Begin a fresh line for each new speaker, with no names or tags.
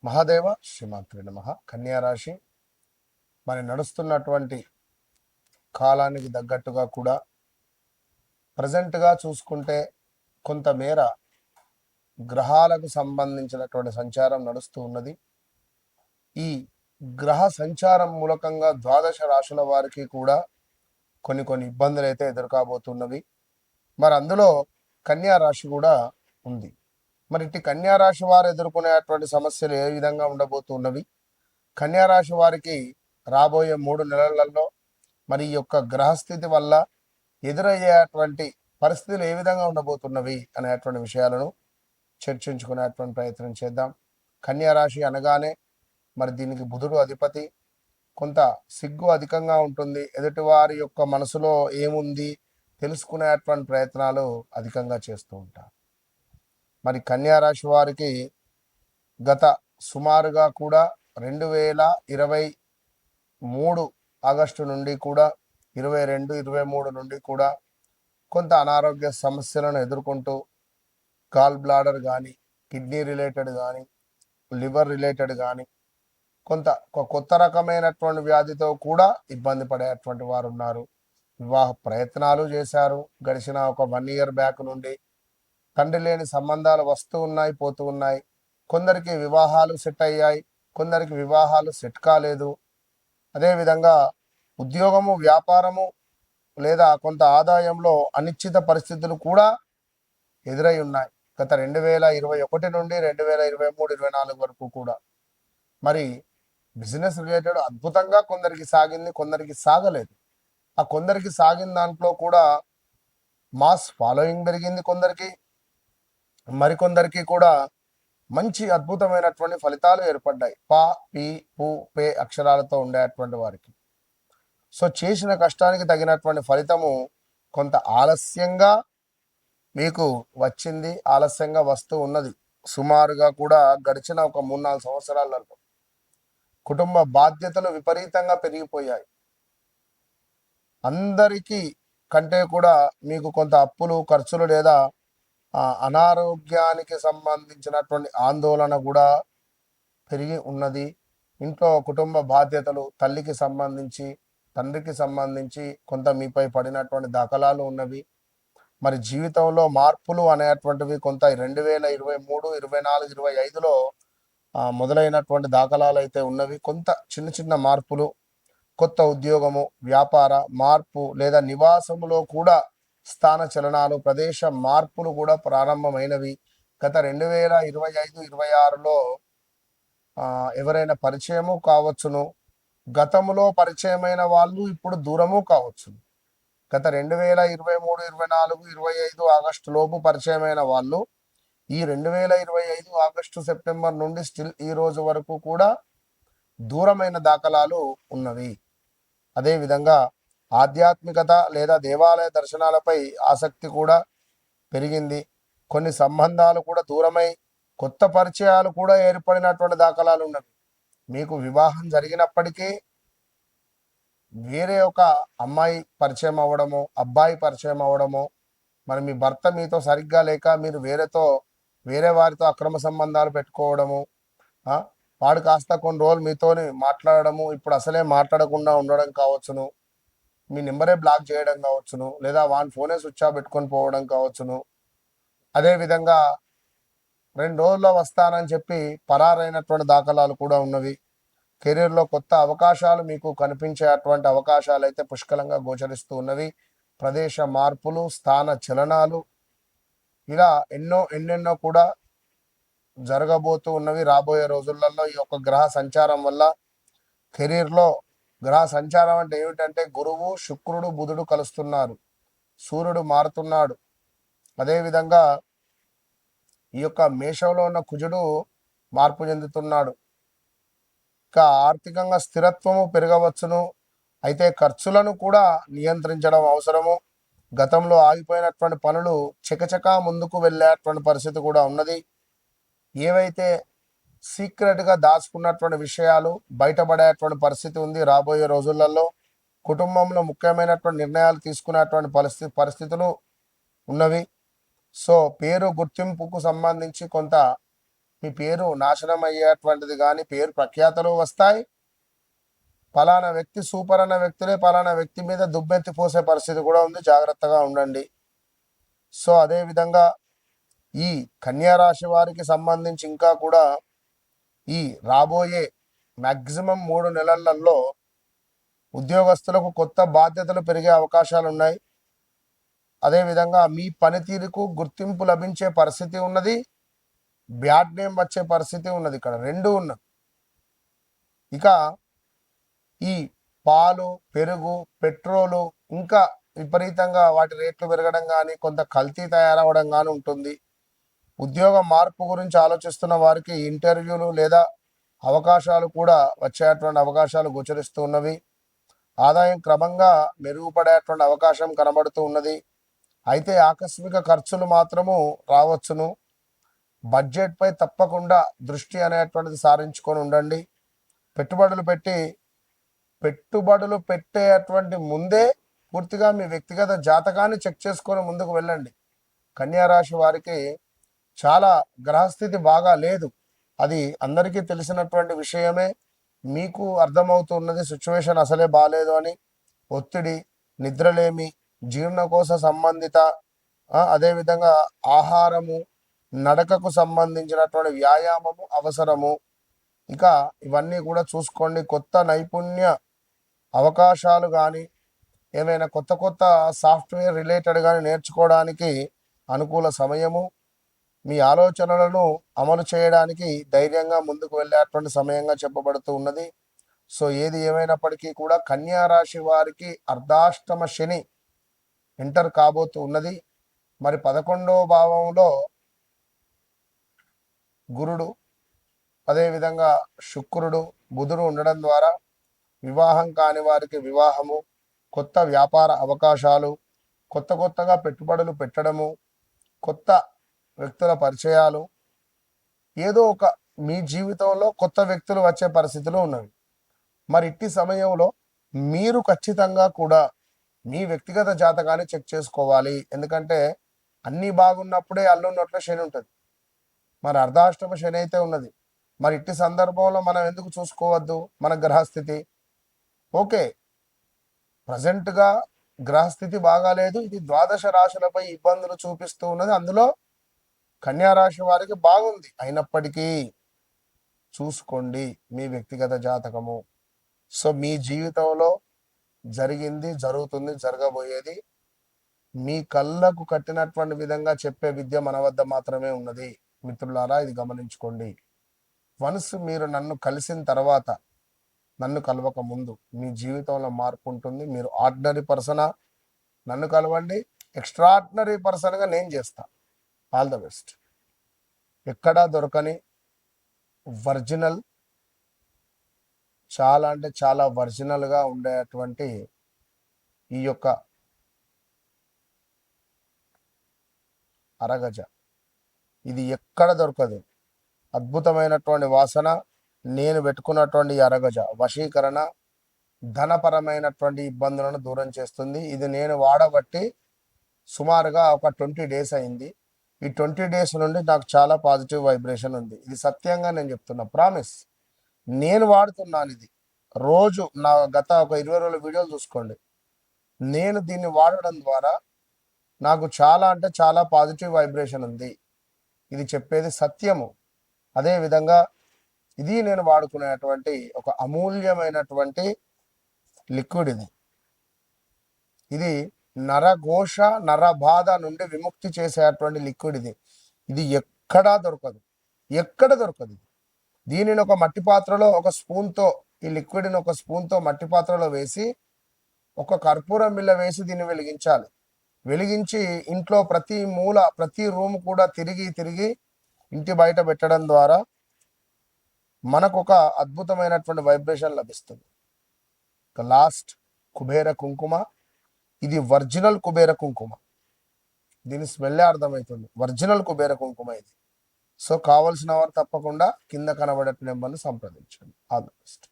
మహాదేవ శ్రీమాత్రే నమః. కన్యా రాశి మరి నడుస్తున్నటువంటి కాలానికి తగ్గట్టుగా కూడా ప్రజెంట్గా చూసుకుంటే కొంతమేర గ్రహాలకు సంబంధించినటువంటి సంచారం నడుస్తూ ఉన్నది. ఈ గ్రహ సంచారం మూలకంగా ద్వాదశ రాశుల వారికి కూడా కొన్ని ఇబ్బందులు అయితే ఎదుర్కోబోతున్నవి. మరి అందులో కన్యా రాశి కూడా ఉంది. మరి ఇటు కన్యా రాశి వారు ఎదుర్కొనేటువంటి సమస్యలు ఏ విధంగా ఉండబోతున్నవి, కన్యా రాశి వారికి రాబోయే 3 నెలలలో మరి ఈ యొక్క గ్రహస్థితి వల్ల ఎదురయ్యేటువంటి పరిస్థితులు ఏ విధంగా ఉండబోతున్నవి అనేటువంటి విషయాలను చర్చించుకునేటువంటి ప్రయత్నం చేద్దాం. కన్యా రాశి అనగానే మరి దీనికి బుధుడు అధిపతి. కొంత సిగ్గు అధికంగా ఉంటుంది. ఎదుటివారి యొక్క మనసులో ఏముంది తెలుసుకునేటువంటి ప్రయత్నాలు అధికంగా చేస్తూ ఉంటారు. మరి కన్యా రాశి వారికి గత సుమారుగా కూడా 2023 ఆగస్టు నుండి కూడా 22, 23 నుండి కూడా కొంత అనారోగ్య సమస్యలను ఎదుర్కొంటూ గాల్ బ్లాడర్ కానీ, కిడ్నీ రిలేటెడ్ కానీ, లివర్ రిలేటెడ్ కానీ కొంత కొత్త రకమైనటువంటి వ్యాధితో కూడా ఇబ్బంది పడేటువంటి వారు ఉన్నారు. వివాహ ప్రయత్నాలు చేశారు గడిచిన ఒక 1 ఇయర్ బ్యాక్ నుండి. తండ్రి లేని సంబంధాలు వస్తూ ఉన్నాయి, పోతూ ఉన్నాయి. కొందరికి వివాహాలు సెట్ అయ్యాయి, కొందరికి వివాహాలు సెట్ కాలేదు. అదేవిధంగా ఉద్యోగము, వ్యాపారము లేదా కొంత ఆదాయంలో అనిశ్చిత పరిస్థితులు కూడా ఎదురై ఉన్నాయి గత 2021 నుండి 2023, 24 వరకు కూడా. మరి బిజినెస్ రిలేటెడ్ అద్భుతంగా కొందరికి సాగింది, కొందరికి సాగలేదు. ఆ కొందరికి సాగిన దాంట్లో కూడా మాస్ ఫాలోయింగ్ పెరిగింది కొందరికి, మరికొందరికి కూడా మంచి అద్భుతమైనటువంటి ఫలితాలు ఏర్పడ్డాయి. పా, పి, పు, పే అక్షరాలతో ఉండేటువంటి వారికి. సో చేసిన కష్టానికి తగినటువంటి ఫలితము కొంత ఆలస్యంగా మీకు వచ్చింది, ఆలస్యంగా వస్తూ ఉన్నది. సుమారుగా కూడా గడిచిన ఒక 3-4 సంవత్సరాలలో కుటుంబ బాధ్యతలు విపరీతంగా పెరిగిపోయాయి. అందరికీ కంటే కూడా మీకు కొంత అప్పులు, ఖర్చులు లేదా అనారోగ్యానికి సంబంధించినటువంటి ఆందోళన కూడా పెరిగి ఉన్నది. ఇంట్లో కుటుంబ బాధ్యతలు తల్లికి సంబంధించి, తండ్రికి సంబంధించి కొంత మీపై పడినటువంటి దాఖలాలు ఉన్నవి. మరి జీవితంలో మార్పులు అనేటువంటివి కొంత 2023, 24, 25లో మొదలైనటువంటి దాఖలాలు అయితే ఉన్నవి. కొంత చిన్న మార్పులు, కొత్త ఉద్యోగము, వ్యాపార మార్పు లేదా నివాసములో కూడా స్థాన చలనాలు, ప్రదేశ మార్పులు కూడా ప్రారంభమైనవి. గత 2025, 26లో ఎవరైనా పరిచయము కావచ్చును, గతములో పరిచయమైన వాళ్ళు ఇప్పుడు దూరము కావచ్చును. గత 2023, 24, 25 ఆగస్టు లోపు పరిచయమైన వాళ్ళు ఈ 2025 ఆగస్టు, సెప్టెంబర్ నుండి స్టిల్ ఈ రోజు వరకు కూడా దూరమైన దాఖలాలు ఉన్నవి. అదేవిధంగా ఆధ్యాత్మికత లేదా దేవాలయ దర్శనాలపై ఆసక్తి కూడా పెరిగింది. కొన్ని సంబంధాలు కూడా దూరమై కొత్త పరిచయాలు కూడా ఏర్పడినటువంటి దాఖలాలు ఉన్నవి. మీకు వివాహం జరిగినప్పటికీ వేరే ఒక అమ్మాయి పరిచయం అవ్వడము, అబ్బాయి పరిచయం అవ్వడము, మరి మీ భర్త మీతో సరిగ్గా లేక మీరు వేరే వారితో అక్రమ సంబంధాలు పెట్టుకోవడము, వాడు కాస్త కొన్ని రోజులు మీతోని మాట్లాడడము, ఇప్పుడు అసలే మాట్లాడకుండా ఉండడం కావచ్చును, మీ నెంబరే బ్లాక్ చేయడం కావచ్చును, లేదా వాని ఫోనే స్విచ్ ఆఫ్ పెట్టుకొని పోవడం కావచ్చును. అదేవిధంగా 2 రోజుల్లో వస్తానని చెప్పి పరారైనటువంటి దాఖలాలు కూడా ఉన్నవి. కెరీర్లో కొత్త అవకాశాలు మీకు కనిపించేటువంటి అవకాశాలు అయితే పుష్కలంగా గోచరిస్తూ ఉన్నవి. ప్రదేశ మార్పులు, స్థాన చలనాలు ఇలా ఎన్నెన్నో కూడా జరగబోతూ ఉన్నవి రాబోయే రోజులలో. ఈ యొక్క గ్రహ సంచారం వల్ల కెరీర్లో, గ్రహ సంచారం అంటే ఏమిటంటే గురువు, శుక్రుడు, బుధుడు కలుస్తున్నారు, సూర్యుడు మారుతున్నాడు. అదేవిధంగా ఈ యొక్క మేషంలో ఉన్న కుజుడు మార్పు చెందుతున్నాడు. ఇంకా ఆర్థికంగా స్థిరత్వము పెరగవచ్చును, అయితే ఖర్చులను కూడా నియంత్రించడం అవసరము. గతంలో ఆగిపోయినటువంటి పనులు చకచకా ముందుకు వెళ్ళేటువంటి పరిస్థితి కూడా ఉన్నది. ఏవైతే సీక్రెట్గా దాచుకున్నటువంటి విషయాలు బయటపడేటువంటి పరిస్థితి ఉంది రాబోయే రోజులలో. కుటుంబంలో ముఖ్యమైనటువంటి నిర్ణయాలు తీసుకునేటువంటి పరిస్థితులు ఉన్నవి. సో పేరు గుర్తింపుకు సంబంధించి కొంత మీ పేరు నాశనం అయ్యేటువంటిది కానీ పేరు ప్రఖ్యాతలు వస్తాయి. పలానా వ్యక్తి సూపర్ అన్న వ్యక్తులే పలానా వ్యక్తి మీద దుబ్బెత్తి పోసే పరిస్థితి కూడా ఉంది, జాగ్రత్తగా ఉండండి. సో అదేవిధంగా ఈ కన్యా రాశి వారికి సంబంధించి ఇంకా కూడా ఈ రాబోయే మ్యాక్సిమం 3 నెలలలో ఉద్యోగస్తులకు కొత్త బాధ్యతలు పెరిగే అవకాశాలు ఉన్నాయి. అదేవిధంగా మీ పనితీరుకు గుర్తింపు లభించే పరిస్థితి ఉన్నది, బ్యాడ్ నేమ్ వచ్చే పరిస్థితి ఉన్నది. ఇక్కడ రెండు ఉన్నది. ఇక ఈ పాలు, పెరుగు, పెట్రోలు ఇంకా విపరీతంగా వాటి రేట్లు పెరగడం కానీ కొంత కల్తీ తయారవడం కానీ ఉంటుంది. ఉద్యోగ మార్పు గురించి ఆలోచిస్తున్న వారికి ఇంటర్వ్యూలు లేదా అవకాశాలు కూడా వచ్చేటువంటి అవకాశాలు గోచరిస్తూ ఉన్నవి. ఆదాయం క్రమంగా మెరుగుపడేటువంటి అవకాశం కనబడుతూ ఉన్నది. అయితే ఆకస్మిక ఖర్చులు మాత్రము రావచ్చును. బడ్జెట్పై తప్పకుండా దృష్టి అనేటువంటిది సారించుకొని ఉండండి. పెట్టుబడులు పెట్టేటువంటి ముందే పూర్తిగా మీ వ్యక్తిగత జాతకాన్ని చెక్ చేసుకొని ముందుకు వెళ్ళండి. కన్యా రాశి వారికి చాలా గ్రహస్థితి బాగా లేదు, అది అందరికీ తెలిసినటువంటి విషయమే. మీకు అర్థమవుతున్నది సిచ్యువేషన్ అసలే బాగాలేదు అని. ఒత్తిడి, నిద్రలేమి, జీర్ణకోశ సంబంధిత అదేవిధంగా ఆహారము, నడకకు సంబంధించినటువంటి వ్యాయామము అవసరము. ఇక ఇవన్నీ కూడా చూసుకోండి. కొత్త నైపుణ్య అవకాశాలు కానీ ఏమైనా కొత్త సాఫ్ట్వేర్ రిలేటెడ్ కానీ నేర్చుకోవడానికి అనుకూల సమయము. మీ ఆలోచనలను అమలు చేయడానికి ధైర్యంగా ముందుకు వెళ్ళేటువంటి సమయంగా చెప్పబడుతూ ఉన్నది. సో ఏది ఏమైనప్పటికీ కూడా కన్యా రాశి వారికి అర్ధాష్టమ శని ఎంటర్ కాబోతూ ఉన్నది. మరి 11వ భావంలో గురుడు, అదేవిధంగా శుక్రుడు, బుధుడు ఉండడం ద్వారా వివాహం కాని వారికి వివాహము, కొత్త వ్యాపార అవకాశాలు, కొత్తగా పెట్టుబడులు పెట్టడము, కొత్త వ్యక్తుల పరిచయాలు, ఏదో ఒక మీ జీవితంలో కొత్త వ్యక్తులు వచ్చే పరిస్థితులు ఉన్నవి. మరి ఇట్టి సమయంలో మీరు ఖచ్చితంగా కూడా మీ వ్యక్తిగత జాతకాన్ని చెక్ చేసుకోవాలి. ఎందుకంటే అన్నీ బాగున్నప్పుడే అల్లున్నట్ల శని ఉంటుంది. మరి అర్ధాష్టమ శని అయితే ఉన్నది. మరి ఇట్టి సందర్భంలో మనం ఎందుకు చూసుకోవద్దు మన గ్రహస్థితి? ఓకే, ప్రజెంట్గా గ్రహస్థితి బాగాలేదు, ఇది ద్వాదశ రాశులపై ఇబ్బందులు చూపిస్తూ ఉన్నది. అందులో కన్యా రాశి వారికి బాగుంది. అయినప్పటికీ చూసుకోండి మీ వ్యక్తిగత జాతకము. సో మీ జీవితంలో జరిగింది, జరుగుతుంది, జరగబోయేది మీ కళ్ళకు కట్టినటువంటి విధంగా చెప్పే విద్య మన వద్ద మాత్రమే ఉన్నది. మిత్రులారా, ఇది గమనించుకోండి. వన్స్ మీరు నన్ను కలిసిన తర్వాత, నన్ను కలవక ముందు మీ జీవితంలో మార్పు ఉంటుంది. మీరు ఆర్డినరీ పర్సనా, నన్ను కలవండి. ఎక్స్ట్రాడినరీ పర్సన్గా నేను చేస్తా. All the best. ఎక్కడా దొరకని ఒరిజినల్, చాలా అంటే చాలా ఒరిజినల్గా ఉండేటువంటి ఈ యొక్క అరగజ, ఇది ఎక్కడ దొరకదు. అద్భుతమైనటువంటి వాసన. నేను పెట్టుకున్నటువంటి ఈ అరగజ వశీకరణ, ధనపరమైనటువంటి ఇబ్బందులను దూరం చేస్తుంది. ఇది నేను వాడబట్టి సుమారుగా ఒక 20 డేస్ అయింది. ఈ 20 డేస్ నుండి నాకు చాలా పాజిటివ్ వైబ్రేషన్ ఉంది. ఇది సత్యంగా నేను చెప్తున్నా, ప్రామిస్. నేను వాడుతున్నాను ఇది రోజు. నా గత ఒక 20 రోజుల వీడియోలు చూసుకోండి. నేను దీన్ని వాడడం ద్వారా నాకు చాలా అంటే చాలా పాజిటివ్ వైబ్రేషన్ ఉంది. ఇది చెప్పేది సత్యము. అదేవిధంగా ఇది నేను వాడుకునేటువంటి ఒక అమూల్యమైనటువంటి లిక్విడ్. ఇది నరఘోష, నరబాధ నుండి విముక్తి చేసేటువంటి లిక్విడ్. ఇది ఎక్కడా దొరకదు, ఎక్కడ దొరకదు. దీనిని ఒక మట్టి పాత్రలో ఒక స్పూన్తో, ఈ లిక్విడ్ని ఒక స్పూన్తో మట్టి పాత్రలో వేసి ఒక కర్పూరం బిళ్ళ వేసి దీన్ని వెలిగించాలి. వెలిగించి ఇంట్లో ప్రతి మూల, ప్రతి రూమ్ కూడా తిరిగి ఇంటి బయట పెట్టడం ద్వారా మనకు ఒక అద్భుతమైనటువంటి వైబ్రేషన్ లభిస్తుంది. లాస్ట్ కుబేర కుంకుమ. ఇది ఒరిజినల్ కుబేర కుంకుమ. దీని స్మెల్లే అర్థమవుతుంది, ఒరిజినల్ కుబేర కుంకుమ ఇది. సో కావలసిన వారు తప్పకుండా కింద కనబడే నెంబర్ను సంప్రదించండి. All the best.